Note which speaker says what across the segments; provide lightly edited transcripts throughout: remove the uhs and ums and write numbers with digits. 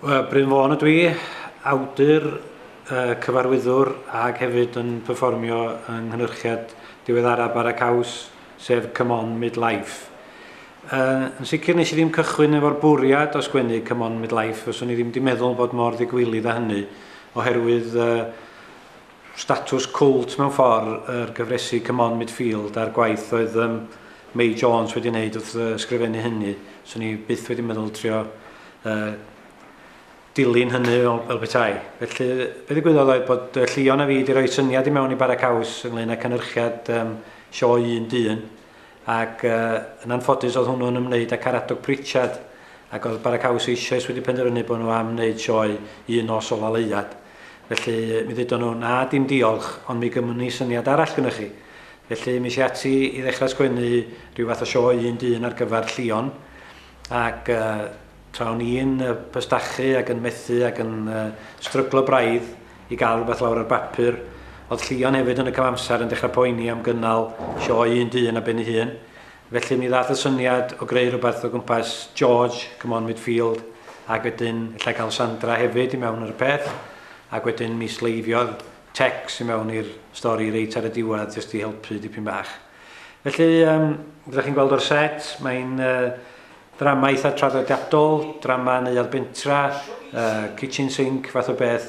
Speaker 1: Bryn Fawn ydw i, awdur, cyfarwyddwr ac hefyd yn perfformio yng nghnyrchiad diweddaraf ar y caws, sef Come On Midlife. Yn sicr nes i ddim cychwyn efo'r bwriad o sgwennu Come On Midlife, os o'n i ddim wedi meddwl bod mor ddigwylydd â hynny, oherwydd statws cwlt mewn ffordd yr gyfresu Come On Midfield a'r gwaith oedd May Jones wedi wneud wrth ysgrifennu hynny. So ni byth wedi meddwl trio dilyn hynny fel petai. Felly, be ddigwyddodd oedd bod Llion a fi wedi rhoi syniad i mewn i bara caws ynglyn â cynhyrchiad sioe un dyn. Ac yn anffodus oedd hwnnw'n ymwneud â Caradog Pritchard. Ac oedd bara caws eisoes wedi penderfynu bod nhw am wneud sioe un os o laleuad. Felly mi ddydon nhw, na dim diolch, ond mi gymwn ni syniad arall gyda chi. Felly mi si ati i ddechrau sgwennu rhyw fath o sioe un dyn ar gyfer Llion. Ac trawn ni'n pystachu ac yn methu ac yn stryglo braidd i gael rhywbeth lawr ar bapur. Oedd Llion hefyd yn y cyfamser yn dechrau poeni am gynnal sioe un dyn a ben ei hun. Felly mi ddath y syniad o greu rhywbeth o gwmpas George, Come On Midfield, ac wedyn lle cael Sandra hefyd i mewn ar y peth, ac wedyn mi sleifiodd Tex i mewn i'r stori reit ar y diwedd jyst i helpu dipyn bach. Felly, byddwch chi'n gweld o'r set, mae'n drama eitha traddodiadol, drama neuadd bentra, kitchen sink, fath o beth,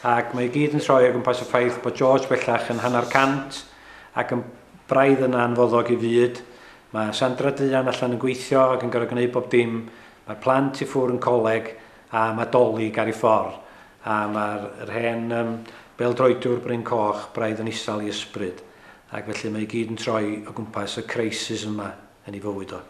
Speaker 1: ac mae i gyd yn troi o gwmpas y ffaith bod George bellach yn hanner cant ac yn braidd yn anfoddog i fyd. Mae Sandra Dyan allan yn gweithio ac yn gorfod gwneud bob dim. Mae'r plant i ffwrdd yn coleg a mae Dolig ar ei ffordd. A mae'r hen beldroedwr Bryn Coch braidd yn isal i ysbryd. Ac felly mae i gyd yn troi o gwmpas y crisis yma yn ei fywyd o.